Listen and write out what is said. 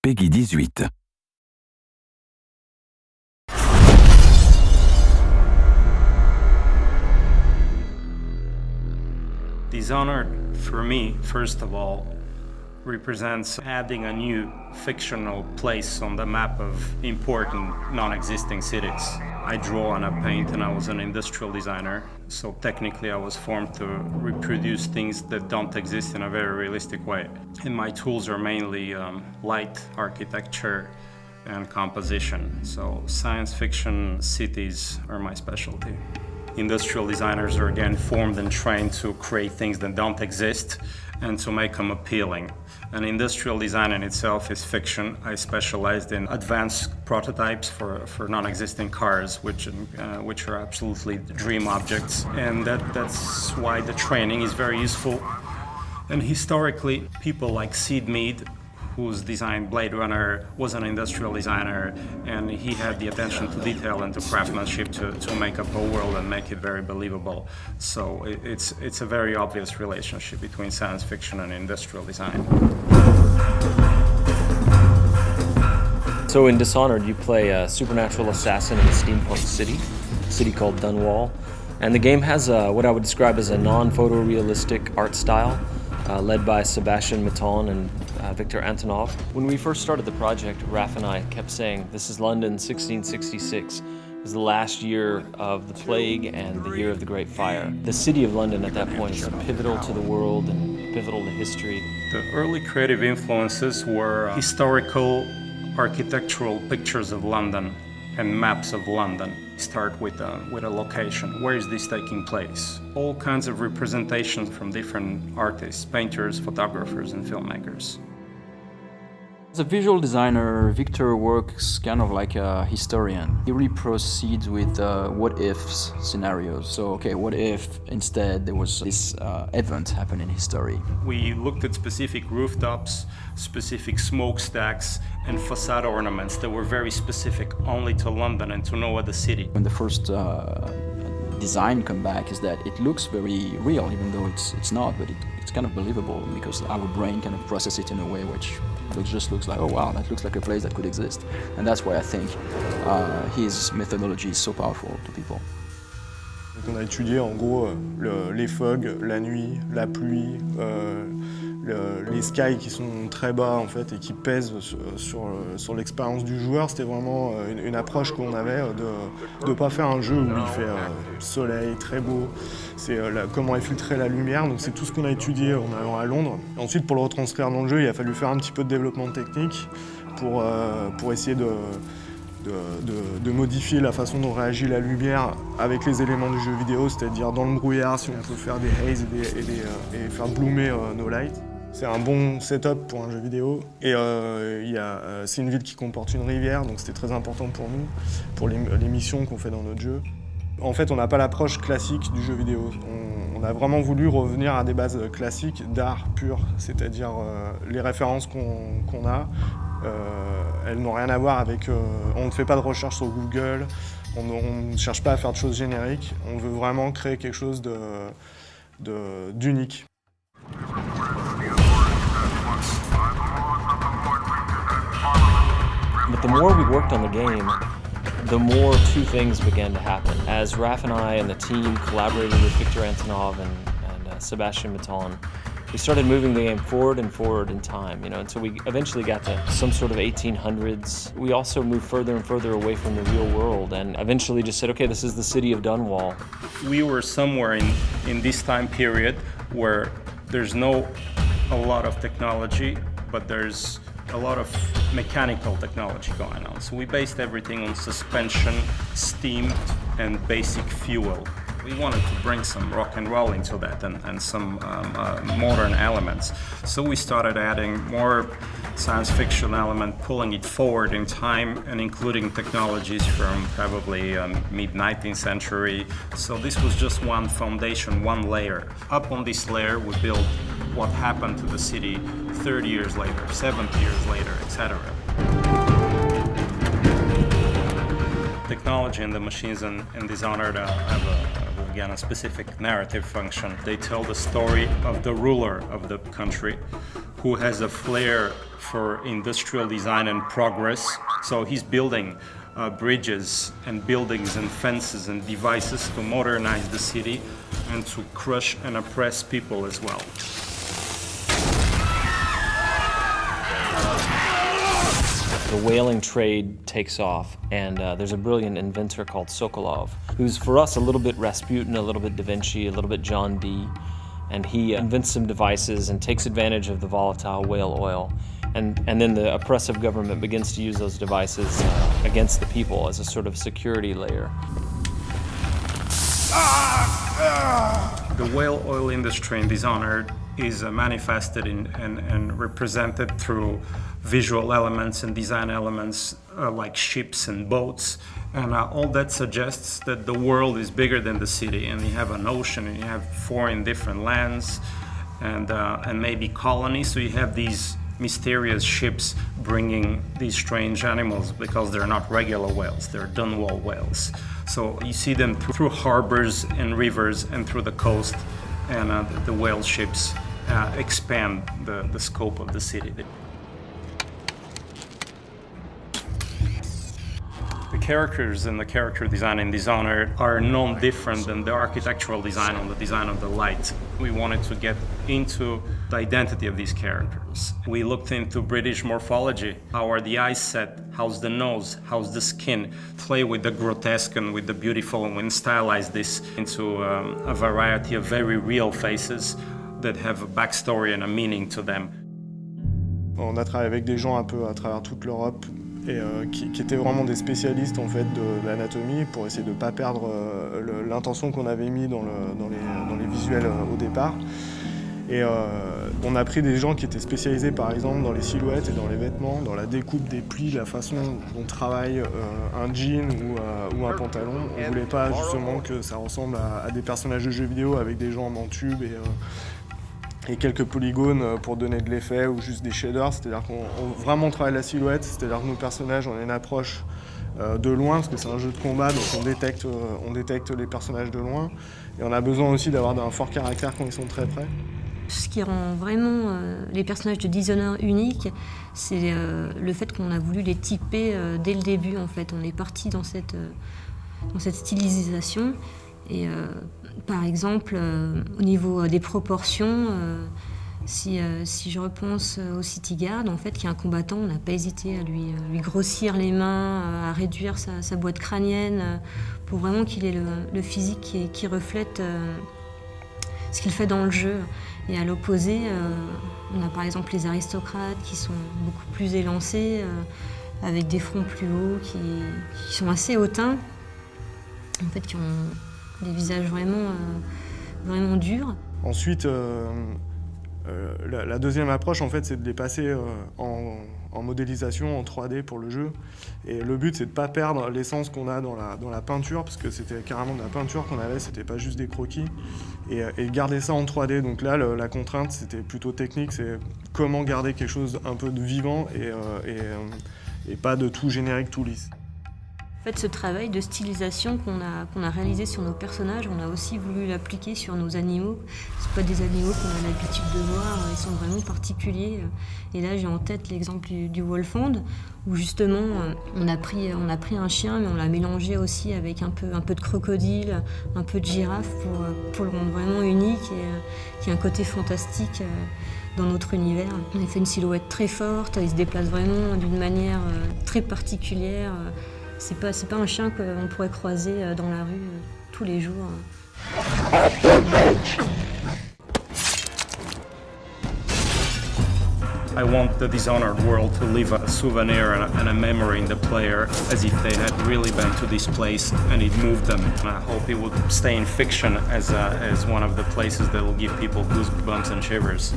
Peggy 18. Dishonored, for me, first of all, represents adding a new fictional place on the map of important non-existing cities. I draw and I paint, and I was an industrial designer, so technically I was formed to reproduce things that don't exist in a very realistic way. And my tools are mainly light, architecture, and composition. So science fiction cities are my specialty. Industrial designers are again formed and trained to create things that don't exist and to make them appealing. And industrial design in itself is fiction. I specialized in advanced prototypes for non-existing cars, which are absolutely dream objects. And that's why the training is very useful. And historically, people like Sid Mead, who's designed Blade Runner, was an industrial designer, and he had the attention to detail and to craftsmanship to make up a world and make it very believable. So it's a very obvious relationship between science fiction and industrial design. So in Dishonored, you play a supernatural assassin in a steampunk city called Dunwall. And the game has what I would describe as a non-photorealistic art style, led by Sebastian Maton and Victor Antonov. When we first started the project, Raph and I kept saying, this is London 1666. It was the last year of the plague and the year of the Great Fire. The city of London at that point is pivotal to the world and pivotal to history. The early creative influences were historical architectural pictures of London and maps of London. Start with a location. Where is this taking place? All kinds of representations from different artists, painters, photographers, and filmmakers. As a visual designer, Victor works kind of like a historian. He really proceeds with what-ifs scenarios. So, okay, what if instead there was this event happen in history? We looked at specific rooftops, specific smokestacks, and facade ornaments that were very specific only to London and to no other city. When the first design come back is that it looks very real, even though it's not, but it's kind of believable because our brain kind of processes it in a way which just looks like, oh wow, that looks like a place that could exist. And that's why I think his methodology is so powerful to people. Donc on a étudié en gros les fogs, la nuit, la pluie, les skies qui sont très bas en fait et qui pèsent sur l'expérience du joueur. C'était vraiment une approche qu'on avait de ne pas faire un jeu où il fait soleil, très beau. C'est comment infiltrer la lumière, donc c'est tout ce qu'on a étudié en allant à Londres. Et ensuite pour le retranscrire dans le jeu, il a fallu faire un petit peu de développement technique pour essayer de modifier la façon dont réagit la lumière avec les éléments du jeu vidéo, c'est-à-dire dans le brouillard, si on peut faire des haze et faire bloomer nos lights. C'est un bon setup pour un jeu vidéo. Et c'est une ville qui comporte une rivière, donc c'était très important pour nous, pour les missions qu'on fait dans notre jeu. En fait, on n'a pas l'approche classique du jeu vidéo. On a vraiment voulu revenir à des bases classiques d'art pur, c'est-à-dire les références qu'on a. Elles n'ont rien à voir avec... on ne fait pas de recherche sur Google, on ne cherche pas à faire de choses génériques, on veut vraiment créer quelque chose d'unique. But the more we worked on the game, the more two things began to happen. As Raph and I and the team collaborated with Victor Antonov and Sebastian Maton, we started moving the game forward and forward in time, until we eventually got to some sort of 1800s. We also moved further and further away from the real world and eventually just said, okay, this is the city of Dunwall. We were somewhere in this time period where there's a lot of technology, but there's a lot of mechanical technology going on. So we based everything on suspension, steam, and basic fuel. We wanted to bring some rock and roll into that and some modern elements. So we started adding more science fiction element, pulling it forward in time and including technologies from probably mid-19th century. So this was just one foundation, one layer. Up on this layer we built what happened to the city 30 years later, 70 years later, etc. Technology and the machines in Dishonored have again a specific narrative function. They tell the story of the ruler of the country, who has a flair for industrial design and progress. So he's building bridges and buildings and fences and devices to modernize the city and to crush and oppress people as well. The whaling trade takes off, and there's a brilliant inventor called Sokolov, who's for us a little bit Rasputin, a little bit Da Vinci, a little bit John Dee, and he invents some devices and takes advantage of the volatile whale oil. And then the oppressive government begins to use those devices against the people as a sort of security layer. The whale oil industry in Dishonored is manifested and represented through visual elements and design elements like ships and boats. And all that suggests that the world is bigger than the city, and you have an ocean, and you have foreign different lands, and maybe colonies. So you have these mysterious ships bringing these strange animals because they're not regular whales, they're Dunwall whales. So you see them through harbors and rivers and through the coast, and the whale ships expand the scope of the city. The characters and the character design in Dishonored are no different than the architectural design on the design of the light. We wanted to get into the identity of these characters. We looked into British morphology. How are the eyes set? How's the nose? How's the skin? Play with the grotesque and with the beautiful, and we stylize this into a variety of very real faces that have a backstory and a meaning to them. On a travaillé avec des gens un peu à travers toute l'Europe et qui étaient vraiment des spécialistes en fait de l'anatomie pour essayer de ne pas perdre l'intention qu'on avait mis dans les visuels au départ. Et on a pris des gens qui étaient spécialisés par exemple dans les silhouettes et dans les vêtements, dans la découpe des plis, la façon dont travaille un jean ou un pantalon. On ne voulait pas justement que ça ressemble à des personnages de jeux vidéo avec des jambes en tube et quelques polygones pour donner de l'effet ou juste des shaders. C'est-à-dire qu'on vraiment travaille la silhouette, c'est-à-dire que nos personnages, on a une approche de loin parce que c'est un jeu de combat, donc on détecte les personnages de loin. Et on a besoin aussi d'avoir un fort caractère quand ils sont très près. Ce qui rend vraiment les personnages de Dishonored uniques, c'est le fait qu'on a voulu les typer dès le début. En fait, on est parti dans cette stylisation. Et par exemple, au niveau des proportions, si je repense au City Guard, en fait, qui est un combattant, on n'a pas hésité à lui grossir les mains, à réduire sa boîte crânienne, pour vraiment qu'il ait le physique qui reflète ce qu'il fait dans le jeu. Et à l'opposé, on a par exemple les aristocrates qui sont beaucoup plus élancés, avec des fronts plus hauts, qui sont assez hautains, en fait, qui ont des visages vraiment durs. Ensuite, la deuxième approche, en fait, c'est de les passer en modélisation, en 3D pour le jeu. Et le but, c'est de ne pas perdre l'essence qu'on a dans la peinture, parce que c'était carrément de la peinture qu'on avait, c'était pas juste des croquis. Et garder ça en 3D. Donc là, la contrainte, c'était plutôt technique, c'est comment garder quelque chose un peu de vivant et pas de tout générique, tout lisse. En fait, ce travail de stylisation qu'on a réalisé sur nos personnages, on a aussi voulu l'appliquer sur nos animaux. Ce pas des animaux qu'on a l'habitude de voir, ils sont vraiment particuliers. Et là, j'ai en tête l'exemple du Wolfhound, où justement, on a pris un chien, mais on l'a mélangé aussi avec un peu de crocodile, un peu de girafe, pour le rendre vraiment unique et qui a un côté fantastique dans notre univers. On a fait une silhouette très forte, il se déplace vraiment d'une manière très particulière. C'est pas un chien qu'on pourrait croiser dans la rue tous les jours. I want the Dishonored world to leave a souvenir and a memory in the player as if they had really been to this place and it moved them. And I hope it would stay in fiction as one of the places that will give people goosebumps and shivers.